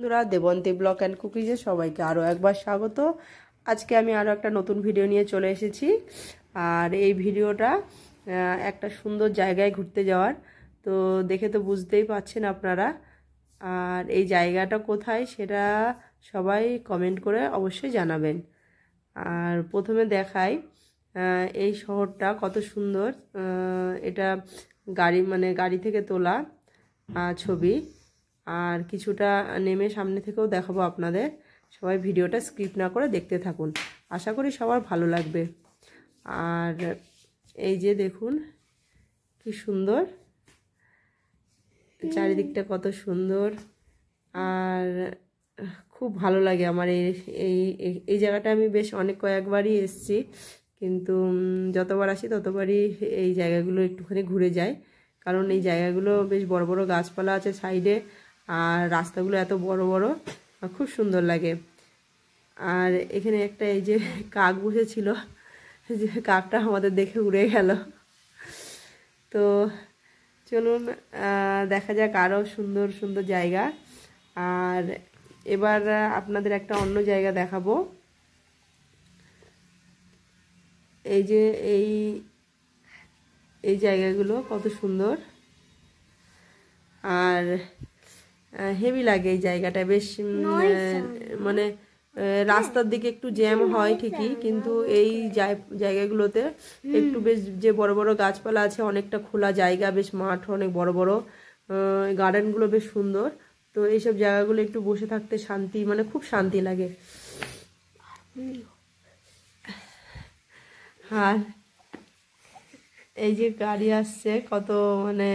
বন্ধুরা, Debanti blog and কুকিজে সবাইকে আরও একবার স্বাগত। আজকে আমি আরও একটা নতুন ভিডিও নিয়ে চলে এসেছি। আর এই ভিডিওটা একটা সুন্দর জায়গায় ঘুরতে যাওয়ার। তো দেখে তো বুঝতেই পারছেন আপনারা। আর এই জায়গাটা কোথায় সেটা সবাই কমেন্ট করে অবশ্যই জানাবেন। আর প্রথমে দেখাই এই শহরটা কত সুন্দর। এটা গাড়ি থেকে তোলা ছবি। আর কিছুটা নেমে সামনে থেকেও দেখাবো আপনাদের। সবাই ভিডিওটা স্কিপ না করে দেখতে থাকুন, আশা করি সবার ভালো লাগবে। আর এই যে দেখুন কি সুন্দর, চারিদিকটা কত সুন্দর। আর খুব ভালো লাগে আমার এই জায়গাটা। আমি বেশ কয়েকবারই এসেছি, কিন্তু যতবার আসি ততবারই এই জায়গাগুলো একটুখানি ঘুরে যাই। কারণ এই জায়গাগুলো বেশ বড় বড় গাছপালা আছে সাইডে, আর রাস্তাগুলো এত বড় বড়, খুব সুন্দর লাগে। আর এখানে একটা এই যে কাক বসেছিল, যে কাকটা আমাদের দেখে উড়ে গেল। তো চলুন দেখা যাক আরও সুন্দর সুন্দর জায়গা। আর এবার আপনাদের একটা অন্য জায়গা দেখাবো। এই যে এই জায়গাগুলো কত সুন্দর, আর হেভি লাগে এই জায়গাটা। বেশ মানে রাস্তার দিকে একটু জ্যাম হয় ঠিকই, কিন্তু এই জায়গাগুলোতে একটু বেশ যে বড় বড় গাছপালা আছে, অনেকটা খোলা জায়গা, বেশ মাঠ অনেক বড় বড়, গার্ডেনগুলো বেশ সুন্দর। তো এইসব জায়গাগুলো একটু বসে থাকতে শান্তি, মানে খুব শান্তি লাগে। আর এই যে গাড়ি আসছে, কত মানে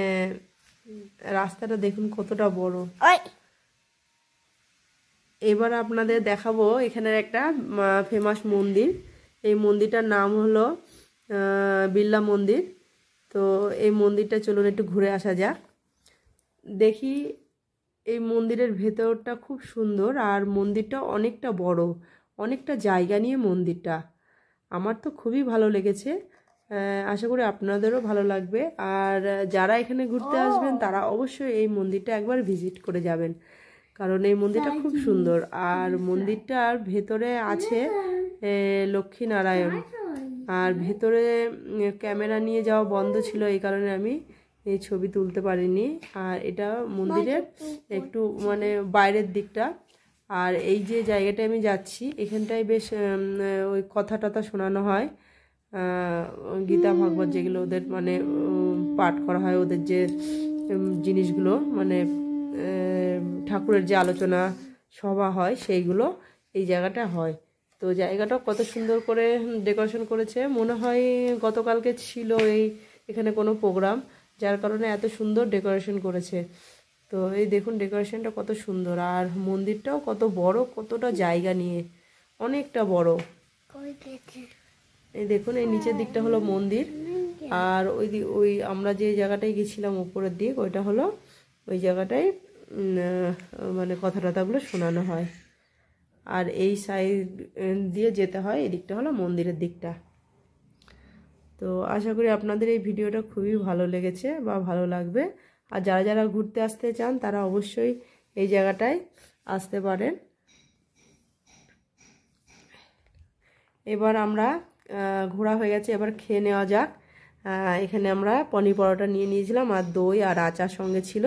রাস্তাটা দেখুন কতটা বড়। এবার আপনাদের দেখাবো এখানের একটা ফেমাস মন্দির। এই মন্দিরটার নাম হলো বিড়লা মন্দির। তো এই মন্দিরটা চলুন একটু ঘুরে আসা যাক। দেখি এই মন্দিরের ভেতরটা খুব সুন্দর, আর মন্দিরটা অনেকটা বড়, অনেকটা জায়গা নিয়ে মন্দিরটা। আমার তো খুবই ভালো লেগেছে, আশা করি আপনাদেরও ভালো লাগবে। আর যারা এখানে ঘুরতে আসবেন তারা অবশ্যই এই মন্দিরটা একবার ভিজিট করে যাবেন, কারণ এই মন্দিরটা খুব সুন্দর। আর মন্দিরটার ভেতরে আছে লক্ষ্মীনারায়ণ। আর ভেতরে ক্যামেরা নিয়ে যাওয়া বন্ধ ছিল, এই কারণে আমি এই ছবি তুলতে পারিনি। আর এটা মন্দিরের একটু মানে বাইরের দিকটা। আর এই যে জায়গাটায় আমি যাচ্ছি, এখানটায় বেশ ওই কথা টথা শোনানো হয়, গীতা ভাগবত যেগুলো ওদের মানে পাঠ করা হয়, ওদের যে জিনিসগুলো মানে ঠাকুরের যে আলোচনা সভা হয় সেইগুলো এই জায়গাটা হয়। তো জায়গাটা কত সুন্দর করে ডেকোরেশন করেছে, মনে হয় গতকালকে ছিল এখানে কোনো প্রোগ্রাম, যার কারণে এত সুন্দর ডেকোরেশন করেছে। তো এই দেখুন ডেকোরেশনটা কত সুন্দর। আর মন্দিরটাও কত বড়, কতটা জায়গা নিয়ে, অনেকটা বড়। এই দেখুন এই নিচের দিকটা হলো মন্দির, আর ওই আমরা যে জায়গাটায় গেছিলাম উপরের দিক, ওইটা হলো ওই জায়গাটায় মানে কথা টথাগুলো শোনানো হয়। আর এই সাইড দিয়ে যেতে হয়, এই দিকটা হলো মন্দিরের দিকটা। তো আশা করি আপনাদের এই ভিডিওটা খুবই ভালো লেগেছে বা ভালো লাগবে। আর যারা যারা ঘুরতে আসতে চান তারা অবশ্যই এই জায়গাটায় আসতে পারেন। এবার আমরা ঘোরা হয়ে গেছে, এবার খেয়ে নেওয়া যাক। এখানে আমরা পনির পরোটা নিয়ে নিয়েছিলাম, আর দই আর আচার সঙ্গে ছিল।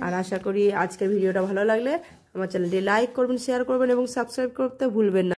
আর আশা করি আজকের ভিডিওটা ভালো লাগলে আমার চ্যানেলটি লাইক করবেন, শেয়ার করবেন এবং সাবস্ক্রাইব করতে ভুলবেন না।